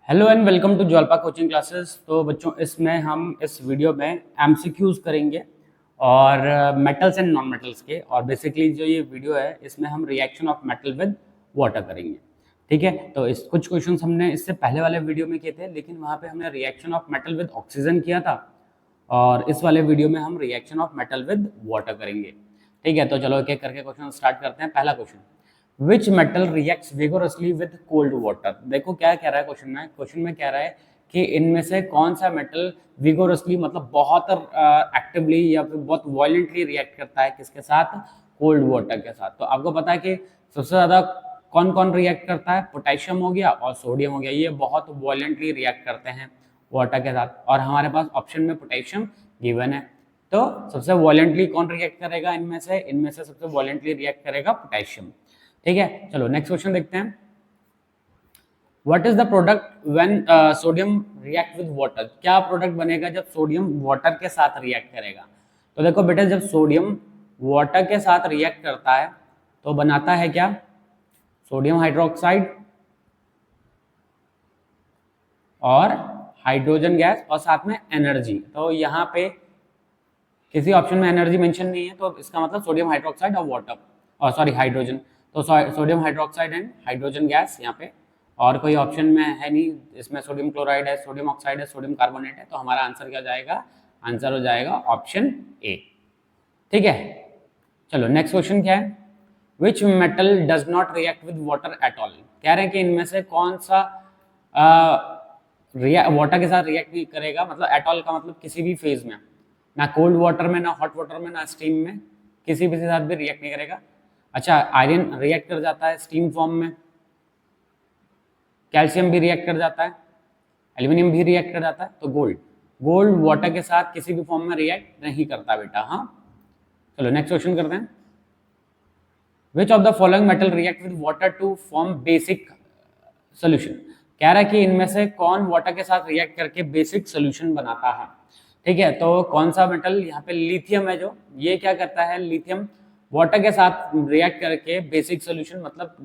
Hello and welcome to Jwalpa coaching classes. तो बच्चों, इसमें हम इस वीडियो में एमसीक्यूज करेंगे और मेटल्स एंड नॉन मेटल्स के। और बेसिकली जो ये वीडियो है इसमें हम reaction of metal with water करेंगे। ठीक है, तो इस कुछ क्वेश्चंस हमने इससे पहले वाले वीडियो में किए थे, लेकिन वहाँ पे हमने reaction of metal with oxygen किया था और इस वाले वीडियो में हम reaction of metal with water करेंगे। ठीक है, तो चलो एक एक करके क्वेश्चन स्टार्ट करते हैं। पहला question, which metal reacts vigorously with cold water. देखो क्या कह रहा है क्वेश्चन में कह रहा है कि इनमें से कौन सा मेटल विगोरसली मतलब बहुत एक्टिवली या फिर बहुत वायलेंटली रिएक्ट करता है किसके साथ, कोल्ड वाटर के साथ। तो आपको पता है कि सबसे ज्यादा कौन कौन रिएक्ट करता है, पोटेशियम हो गया और सोडियम हो गया, ये बहुत वायलेंटली रिएक्ट करते हैं वाटर के साथ। और हमारे पास ऑप्शन में पोटेशियम गिवन है, तो सबसे वायलेंटली कौन रिएक्ट करेगा इनमें से सबसे वायलेंटली रिएक्ट करेगा पोटेशियम। ठीक है, चलो नेक्स्ट क्वेश्चन देखते हैं। What is the product when sodium react with water. क्या प्रोडक्ट बनेगा जब सोडियम वाटर के साथ रिएक्ट करेगा। तो देखो बेटा, जब सोडियम वाटर के साथ रिएक्ट करता है तो बनाता है क्या, सोडियम हाइड्रोक्साइड और हाइड्रोजन गैस और साथ में एनर्जी। तो यहाँ पे किसी ऑप्शन में एनर्जी मेंशन नहीं है, तो इसका मतलब सोडियम हाइड्रोक्साइड और वाटर और सॉरी हाइड्रोजन, तो sodium hydroxide and hydrogen gas यहाँ पे। और कोई ऑप्शन में है नहीं, इसमें सोडियम क्लोराइड है, सोडियम ऑक्साइड है, सोडियम कार्बोनेट है, तो हमारा आंसर क्या जाएगा, आंसर हो जाएगा ऑप्शन ए। ठीक है, चलो नेक्स्ट क्वेश्चन क्या है, which metal does not react with water at all. कह रहे हैं कि इनमें से कौन सा वाटर के साथ रिएक्ट नहीं करेगा, मतलब एट ऑल का मतलब किसी भी फेज में, ना कोल्ड वाटर में, ना हॉट वाटर में, ना स्टीम में, किसी भी के साथ भी रिएक्ट नहीं करेगा। अच्छा, आयरन रिएक्ट कर जाता है स्टीम फॉर्म में, कैल्शियम भी रिएक्ट कर जाता है, एल्यूमिनियम भी रिएक्ट कर जाता है, तो गोल्ड वाटर के साथ किसी भी फॉर्म में रिएक्ट नहीं करता बेटा। हाँ, चलो नेक्स्ट क्वेश्चन करते हैं। Which of the following metal react with water to form basic solution. कह रहा है कि इनमें से कौन वाटर के साथ रिएक्ट करके बेसिक सोल्यूशन बनाता है। ठीक है, तो कौन सा मेटल, यहाँ पे लिथियम है, जो ये क्या करता है, लिथियम वाटर के साथ रिएक्ट करके बेसिक सोल्यूशन मतलब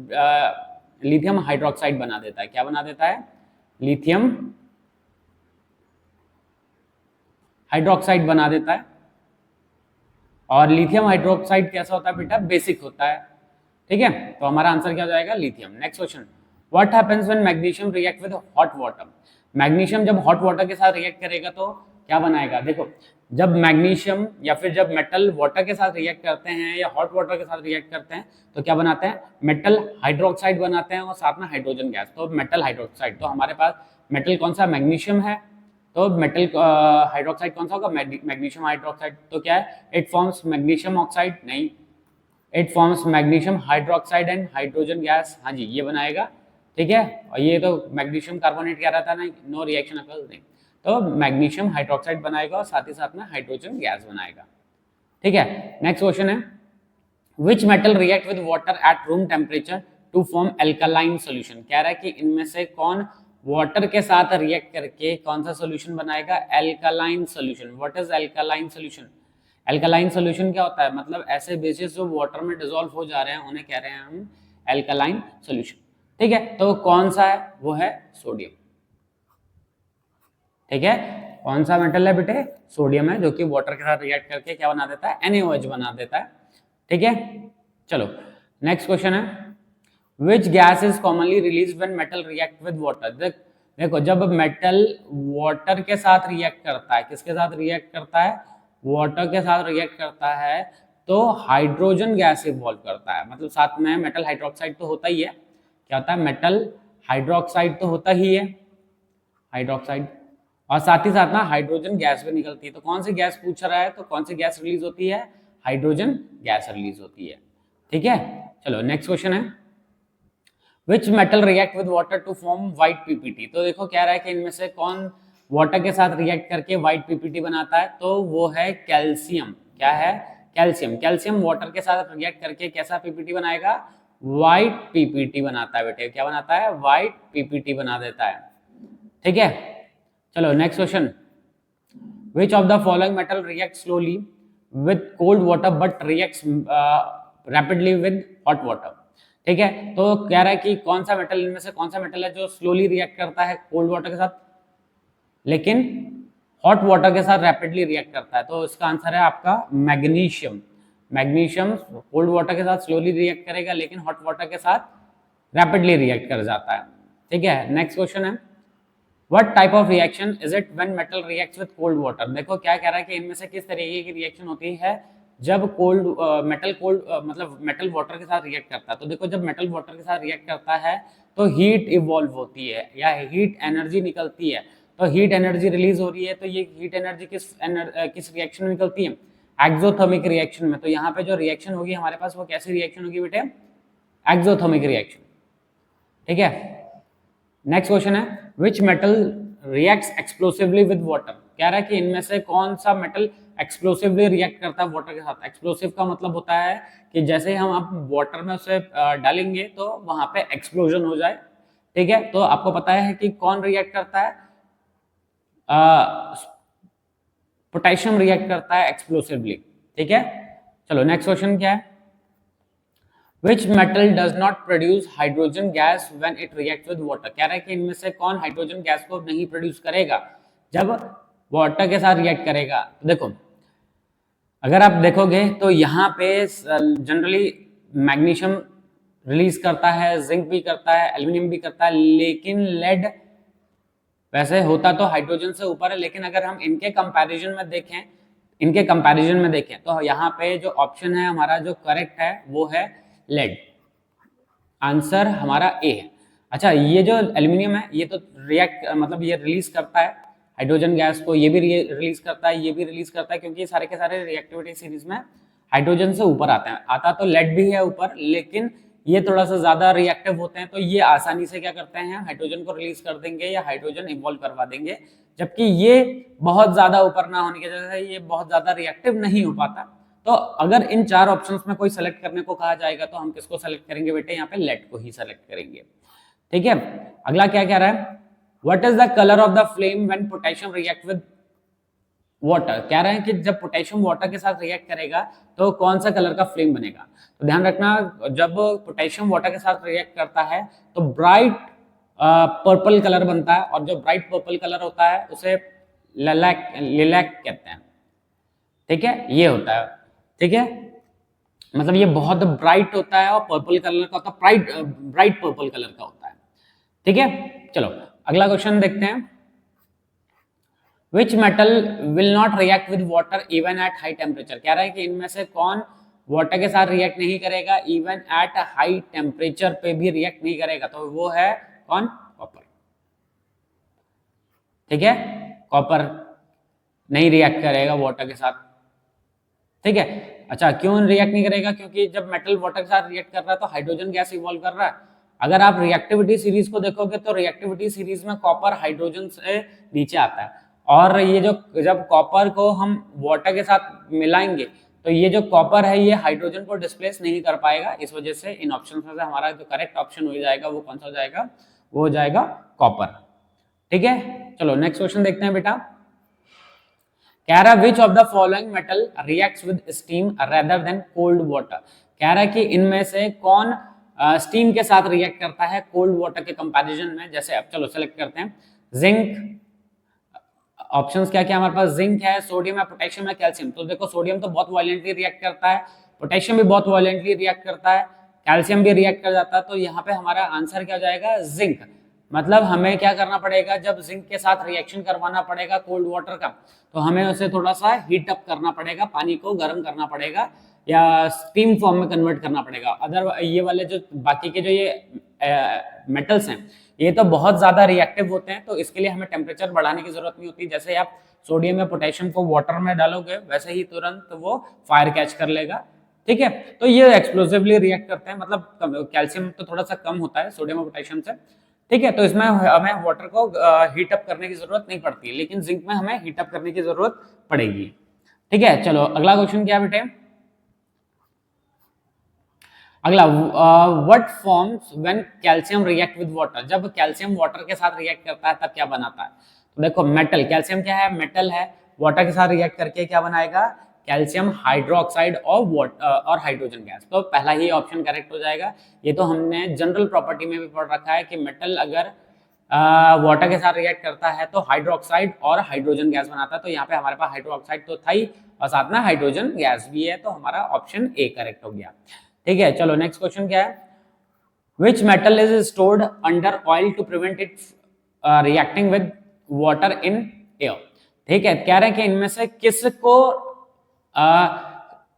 लिथियम हाइड्रोक्साइड बना देता है। क्या बना देता है, लिथियम हाइड्रोक्साइड बना देता है। और लिथियम हाइड्रोक्साइड कैसा होता है बेटा, बेसिक होता है। ठीक है, तो हमारा आंसर क्या हो जाएगा, lithium. Next question, what happens when magnesium react with hot water. Magnesium जब हॉट वाटर के साथ रिएक्ट करेगा तो क्या बनाएगा। देखो, जब मैग्नीशियम या फिर जब मेटल वाटर के साथ रिएक्ट करते हैं या हॉट वाटर के साथ रिएक्ट करते हैं तो क्या बनाते हैं, मेटल हाइड्रोक्साइड बनाते हैं और साथ में हाइड्रोजन गैस, तो मेटल हाइड्रोक्साइड। तो हमारे पास मेटल कौन सा, मैग्नीशियम है, तो मेटल हाइड्रोक्साइड कौन सा होगा, मैग्नीशियम हाइड्रोक्साइड। तो क्या है, इट फॉर्म्स मैग्नीशियम ऑक्साइड, नहीं, it forms magnesium hydroxide and hydrogen gas. हाँ जी, ये बनाएगा। ठीक है, और ये तो मैग्नीशियम कार्बोनेट कह रहा था ना, नो रिएक्शन अकर्स, नहीं, तो मैग्नीशियम हाइड्रोक्साइड बनाएगा और साथ ही साथ में हाइड्रोजन गैस बनाएगा। ठीक है, नेक्स्ट क्वेश्चन है, which metal react with water at room temperature to form alkaline solution. कह रहा है कि इनमें से कौन वाटर के साथ रिएक्ट करके कौन सा सोल्यूशन बनाएगा, alkaline solution. What is alkaline solution. Alkaline solution क्या होता है, मतलब ऐसे बेसिस जो वाटर में डिसॉल्व हो जा रहे हैं उन्हें कह रहे हैं हम एल्कालाइन सोल्यूशन। ठीक है, तो कौन सा है, वो है सोडियम। ठीक है, कौन सा मेटल है बेटे, सोडियम है, जो कि वाटर के साथ रिएक्ट करके क्या बना देता है, NaOH बना देता है। ठीक है, चलो नेक्स्ट क्वेश्चन है, which gas is commonly release when metal react with water. देखो, जब मेटल वाटर के साथ रिएक्ट करता है, किसके साथ रिएक्ट करता है, वाटर के साथ रिएक्ट करता है, तो हाइड्रोजन गैस इवॉल्व करता है, मतलब साथ में मेटल हाइड्रोक्साइड तो होता ही है। क्या होता है, मेटल हाइड्रोक्साइड तो होता ही है, हाइड्रोक्साइड, और साथ ही साथ ना हाइड्रोजन गैस भी निकलती है। तो कौन सी गैस पूछ रहा है, तो कौन सी गैस रिलीज होती है, हाइड्रोजन गैस रिलीज होती है। ठीक है, चलो नेक्स्ट क्वेश्चन है, which metal react with water to form white PPT. तो देखो कह रहा है कि इनमें से कौन वाटर के साथ रिएक्ट करके व्हाइट पीपीटी बनाता है, तो वो है कैल्शियम। क्या है, कैल्शियम। कैल्शियम वाटर के साथ रिएक्ट करके कैसा पीपीटी बनाएगा, व्हाइट पीपीटी बनाता है बेटे। क्या बनाता है, व्हाइट पीपीटी बना देता है। ठीक है, चलो next question, which of the following metal react slowly with cold water but reacts rapidly with hot water. ठीक है, तो कह रहा है कि कौन सा मेटल, इनमें से कौन सा मेटल है जो स्लोली रिएक्ट करता है कोल्ड वाटर के साथ लेकिन हॉट वाटर के साथ रैपिडली रिएक्ट करता है? तो इसका आंसर है आपका मैग्नीशियम। मैग्नीशियम कोल्ड वाटर के साथ स्लोली रिएक्ट करेगा लेकिन हॉट वाटर के साथ रैपिडली रिएक्ट कर जाता है। ठीक है, नेक्स्ट क्वेश्चन है what type of reaction is it when metal reacts with cold water? देखो क्या कह रहा है कि इनमें से किस तरीके की रिएक्शन होती है जब कोल्ड मेटल कोल्ड मतलब मेटल वाटर के साथ रिएक्ट करता है। तो देखो जब मेटल वाटर के साथ रिएक्ट करता है तो हीट इवॉल्व होती है या हीट एनर्जी निकलती है, तो हीट एनर्जी रिलीज हो रही है। तो ये हीट एनर्जी किस रिएक्शन में निकलती है? एक्सोथर्मिक रिएक्शन में। तो यहाँ पे जो रिएक्शन होगी हमारे पास वो कैसी रिएक्शन होगी बेटे? Exothermic reaction. ठीक है, नेक्स्ट क्वेश्चन है which metal reacts explosively with water? कह रहा है कि इनमें से कौन सा मेटल एक्सप्लोसिवली रिएक्ट करता है वाटर के साथ? एक्सप्लोसिव का मतलब होता है कि जैसे हम आप वाटर में उसे डालेंगे तो वहां पे एक्सप्लोजन हो जाए। ठीक है, तो आपको पता है कि कौन रिएक्ट करता है? पोटेशियम रिएक्ट करता है एक्सप्लोसिवली। ठीक है, चलो नेक्स्ट क्वेश्चन क्या है which metal does not produce hydrogen gas when it react with water? कह रहा है कि इनमें से कौन हाइड्रोजन गैस को नहीं प्रोड्यूस करेगा जब वाटर के साथ रिएक्ट करेगा? तो देखो अगर आप देखोगे तो यहाँ पे जनरली मैग्नीशियम रिलीज करता है, जिंक भी करता है, एल्यूमिनियम भी करता है, लेकिन लेड वैसे होता तो हाइड्रोजन से ऊपर है। लेकिन अगर हम इनके कंपैरिजन में देखें तो यहाँ पे जो ऑप्शन है हमारा जो करेक्ट है वो है लेड। आंसर हमारा ए है। अच्छा, ये जो एल्यूमिनियम है ये तो रिएक्ट मतलब ये रिलीज करता है हाइड्रोजन गैस को, ये भी रिलीज करता है, ये भी रिलीज करता है, क्योंकि सारे के सारे रिएक्टिविटी सीरीज में हाइड्रोजन से ऊपर आते हैं। आता तो लेड भी है ऊपर, लेकिन ये थोड़ा सा ज्यादा रिएक्टिव होते हैं, तो ये आसानी से क्या करते हैं हाइड्रोजन को रिलीज कर देंगे या हाइड्रोजन इवॉल्व करवा देंगे। जबकि ये बहुत ज्यादा ऊपर ना होने की वजह से ये बहुत ज्यादा रिएक्टिव नहीं हो पाता। तो अगर इन चार ऑप्शंस में कोई सेलेक्ट करने को कहा जाएगा तो हम किसको सेलेक्ट करेंगे बेटे? यहाँ पे लेड को ही सेलेक्ट करेंगे। ठीक है, अगला क्या कह रहा है what is the colour of the flame when potassium react with water? कह रहे हैं कि जब पोटेशियम वाटर के साथ रिएक्ट करेगा तो कौन सा कलर का फ्लेम बनेगा? तो ध्यान रखना जब पोटेशियम वाटर के साथ रिएक्ट करता है तो ब्राइट पर्पल कलर बनता है, और जो ब्राइट पर्पल कलर होता है उसे लिलैक कहते हैं। ठीक है, ये होता है। ठीक है, मतलब ये बहुत ब्राइट होता है और पर्पल कलर का होता है, ब्राइट पर्पल कलर का होता है। ठीक है, चलो अगला क्वेश्चन देखते हैं which metal will not react with water even at high temperature? कह रहा है कि इनमें से कौन वाटर के साथ रिएक्ट नहीं करेगा, इवन एट हाई टेम्परेचर पे भी रिएक्ट नहीं करेगा? तो वो है कौन? कॉपर। ठीक है, कॉपर नहीं रिएक्ट करेगा वाटर के साथ। ठीक है, अच्छा क्यों रिएक्ट नहीं करेगा? क्योंकि जब मेटल वाटर के साथ रिएक्ट कर रहा है तो हाइड्रोजन गैस इवॉल्व कर रहा है। अगर आप रिएक्टिविटी सीरीज को देखोगे तो रिएक्टिविटी सीरीज में कॉपर हाइड्रोजन से नीचे आता है, और ये जो जब कॉपर को हम वाटर के साथ मिलाएंगे तो ये जो कॉपर है ये हाइड्रोजन को डिस्प्लेस नहीं कर पाएगा। इस वजह से इन ऑप्शन में से हमारा जो करेक्ट ऑप्शन हो जाएगा वो कौन सा हो जाएगा? वो हो जाएगा कॉपर। ठीक है, चलो नेक्स्ट क्वेश्चन देखते हैं बेटा। कह रहा है विच of the following metal reacts with steam rather than cold water? कह रहा है कि इनमें से कौन स्टीम के साथ रिएक्ट करता है कोल्ड वाटर के कंपैरिजन में? जैसे अब चलो सेलेक्ट करते हैं जिंक। ऑप्शंस क्या क्या हमारे पास? जिंक है, सोडियम है, पोटेशियम है, कैल्शियम। तो देखो सोडियम तो बहुत वायलेंटली रिएक्ट करता है, पोटेशियम भी बहुत वायलेंटली रिएक्ट करता है, कैल्शियम भी रिएक्ट कर जाता है। तो यहाँ पे हमारा आंसर क्या हो जाएगा? जिंक। मतलब हमें क्या करना पड़ेगा जब जिंक के साथ रिएक्शन करवाना पड़ेगा कोल्ड वाटर का, तो हमें उसे थोड़ा सा हीट अप करना पड़ेगा, पानी को गर्म करना पड़ेगा या स्टीम फॉर्म में कन्वर्ट करना पड़ेगा। अदर ये वाले जो बाकी के जो ये मेटल्स हैं ये तो बहुत ज्यादा रिएक्टिव होते हैं, तो इसके लिए हमें टेम्परेचर बढ़ाने की जरूरत नहीं होती। जैसे आप सोडियम या पोटेशियम को वाटर में डालोगे वैसे ही तुरंत वो फायर कैच कर लेगा। ठीक है, तो ये एक्सप्लोसिवली रिएक्ट करते हैं, मतलब कैल्शियम तो थोड़ा सा कम होता है सोडियम और पोटेशियम से। ठीक है, तो इसमें हमें वाटर को हीट अप करने की जरूरत नहीं पड़ती, लेकिन जिंक में हमें हीट अप करने की जरूरत पड़ेगी। ठीक है, चलो अगला क्वेश्चन क्या बेटे? अगला what forms when calcium react with water? जब कैल्शियम वाटर के साथ रिएक्ट करता है तब क्या बनाता है? तो देखो मेटल, कैल्शियम क्या है? मेटल है, वाटर के साथ रिएक्ट करके क्या बनाएगा? कैल्शियम हाइड्रोक्साइड और वाटर और हाइड्रोजन गैस। तो पहला ही ऑप्शन करेक्ट हो जाएगा। ये तो हमने जनरल प्रॉपर्टी में भी पढ़ रखा है कि मेटल अगर वाटर के साथ रिएक्ट करता है तो हाइड्रोक्साइड और हाइड्रोजन गैस बनाता है। तो यहाँ पे हमारे पास हाइड्रोक्साइड तो था ही और साथ में हाइड्रोजन गैस भी है, तो हमारा ऑप्शन ए करेक्ट हो गया। ठीक है, चलो नेक्स्ट क्वेश्चन क्या है, which metal is stored under oil to prevent it reacting with water in air. ठीक है, कह रहे हैं कि इनमें से किसको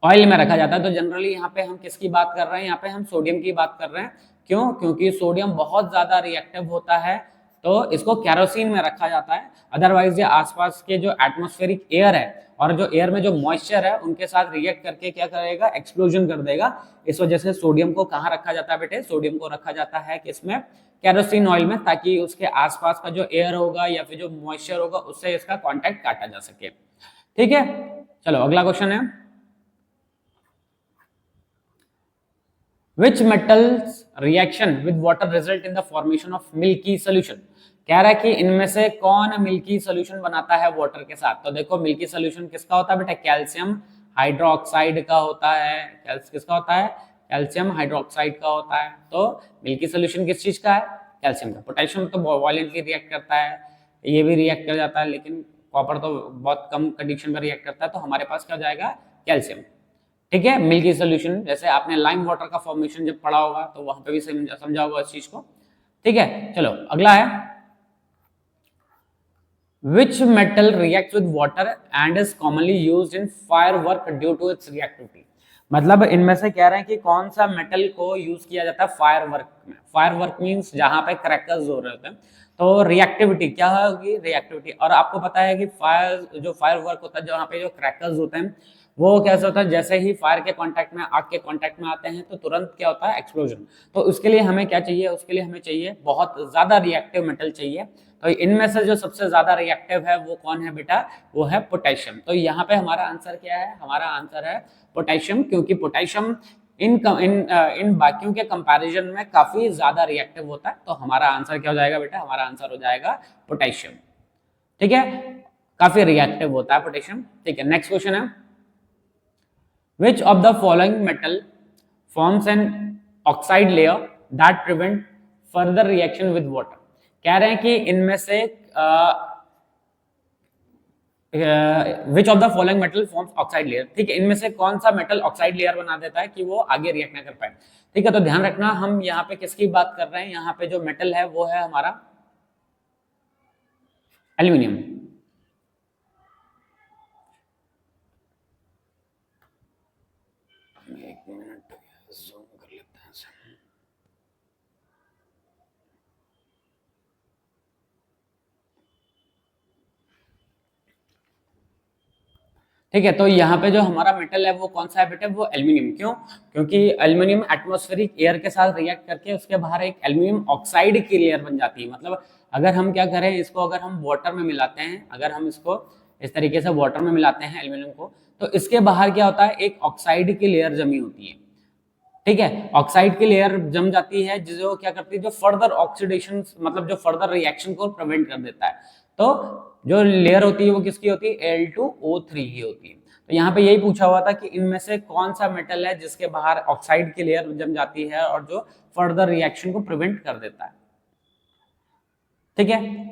ऑयल में रखा जाता है। तो जनरली यहाँ पे हम किसकी बात कर रहे हैं, यहाँ पे हम सोडियम की बात कर रहे हैं। क्यों? क्योंकि सोडियम बहुत ज्यादा रिएक्टिव होता है, तो इसको कैरोसिन में रखा जाता है। अदरवाइज ये आसपास के जो एटमॉस्फेरिक एयर है और जो एयर में जो मॉइस्चर है उनके साथ रिएक्ट करके क्या करेगा, एक्सप्लोजन कर देगा। इस वजह से सोडियम को कहाँ रखा जाता है बेटे, सोडियम को रखा जाता है किसमें, कैरोसिन ऑयल में, ताकि उसके आसपास का जो एयर होगा या फिर जो मॉइस्चर होगा उससे इसका कॉन्टैक्ट काटा जा सके। ठीक है, चलो अगला क्वेश्चन है, which metals reaction with water result in the formation of milky solution। कह रहा है कि इनमें से कौन मिल्की सोल्यूशन बनाता है वाटर के साथ। तो देखो मिल्की सोल्यूशन किसका होता है बेटा, कैल्शियम हाइड्रोक्साइड का होता है। किसका होता है, कैल्शियम हाइड्रोक्साइड का होता है। तो मिल्की सोल्यूशन किस चीज का है, कैल्शियम का। पोटेशियम तो वायलेंटली रिएक्ट करता है, ये भी रिएक्ट कर जाता है, लेकिन कॉपर तो बहुत कम कंडीशन में रिएक्ट करता है। तो हमारे पास क्या हो जाएगा, कैल्शियम। ठीक है, मिल्की सोल्यूशन, जैसे आपने लाइम वाटर का फॉर्मेशन जब पढ़ा होगा तो वहां पे भी समझा होगा इस चीज को। ठीक है, चलो अगला है, which metal reacts with water and is commonly used in firework due to its reactivity। मतलब इनमें से कह रहे हैं कि कौन सा मेटल को यूज किया जाता है फायरवर्क में। फायरवर्क मींस जहां पे क्रैकर्स हो रहे होते हैं। तो रिएक्टिविटी क्या होगी, रिएक्टिविटी। और आपको पता है कि जो फायरवर्क होता है, जहां पे जो क्रैकर्स होते हैं, वो कैसे होता है, जैसे ही फायर के कांटेक्ट में, आग के कांटेक्ट में आते हैं तो तुरंत क्या होता है, एक्सप्लोजन। तो उसके लिए हमें क्या चाहिए, उसके लिए हमें चाहिए बहुत ज्यादा रिएक्टिव मेटल चाहिए। तो इनमें से जो सबसे ज्यादा रिएक्टिव है वो कौन है बेटा, वो है पोटेशियम। तो यहाँ पे हमारा आंसर क्या है, हमारा आंसर है पोटेशियम, क्योंकि पोटेशियम इन बाकियों के कंपैरिजन में काफी ज्यादा रिएक्टिव होता है। तो हमारा आंसर क्या हो जाएगा बेटा, हमारा आंसर हो जाएगा पोटेशियम। ठीक है, काफी रिएक्टिव होता है पोटेशियम। ठीक है, नेक्स्ट क्वेश्चन है, which of the following metal forms an oxide layer that prevent further reaction with water। कह रहे हैं कि इनमें से which of the following metal forms oxide layer। ठीक है, इनमें से कौन सा मेटल ऑक्साइड लेयर बना देता है कि वो आगे रिएक्ट ना कर पाए। ठीक है, तो ध्यान रखना हम यहाँ पे किसकी बात कर रहे हैं, यहाँ पे जो मेटल है वो है हमारा एल्यूमिनियम। एक मिनट ज़ूम कर लेते हैं। ठीक है, तो यहाँ पे जो हमारा मेटल है वो कौन सा है बेटा, वो एल्यूमिनियम। क्यों? क्योंकि एल्यूमिनियम एटमॉस्फेरिक एयर के साथ रिएक्ट करके उसके बाहर एक एल्यूमिनियम ऑक्साइड की लेयर बन जाती है। मतलब अगर हम क्या करें, इसको अगर हम वाटर में मिलाते हैं, अगर हम इसको इस तरीके से वाटर में मिलाते हैं एल्यूमिनियम को, तो इसके बाहर क्या होता है, एक ऑक्साइड की लेयर जमी होती है। ठीक है, ऑक्साइड की लेयर जम जाती है जो क्या करती है, जो फर्दर ऑक्सीडेशन, मतलब जो फर्दर रिएक्शन को प्रिवेंट कर देता है। तो जो लेयर होती है वो किसकी होती है, Al2O3 की होती है। तो यहाँ पे यही पूछा हुआ था कि इनमें से कौन सा मेटल है जिसके बाहर ऑक्साइड की लेयर जम जाती है और जो फर्दर रिएक्शन को प्रिवेंट कर देता है। ठीक है,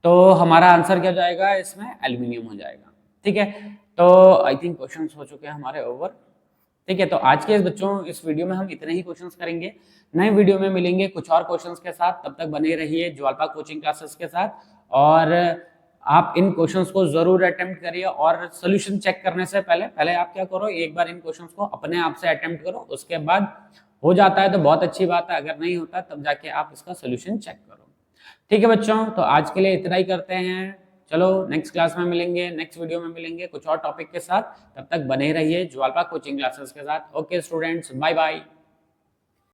तो हमारा आंसर क्या जाएगा इसमें, एल्यूमिनियम हो जाएगा। ठीक है, तो आई थिंक क्वेश्चंस हो चुके हैं हमारे ओवर। ठीक है, तो आज के बच्चों इस वीडियो में हम इतने ही क्वेश्चंस करेंगे। नए वीडियो में मिलेंगे कुछ और क्वेश्चंस के साथ, तब तक बने रहिए ज्वालपा कोचिंग क्लासेस के साथ। और आप इन क्वेश्चंस को जरूर अटेम्प्ट करिए, और सोल्यूशन चेक करने से पहले आप क्या करो, एक बार इन क्वेश्चंस को अपने आप से अटेम्प्ट करो, उसके बाद हो जाता है तो बहुत अच्छी बात है, अगर नहीं होता तब जाके आप इसका सोल्यूशन चेक करो। ठीक है बच्चों, तो आज के लिए इतना ही करते हैं। चलो नेक्स्ट क्लास में मिलेंगे, नेक्स्ट वीडियो में मिलेंगे कुछ और टॉपिक के साथ। तब तक बने रहिए ज्वालपा कोचिंग क्लासेस के साथ। Okay students, bye bye.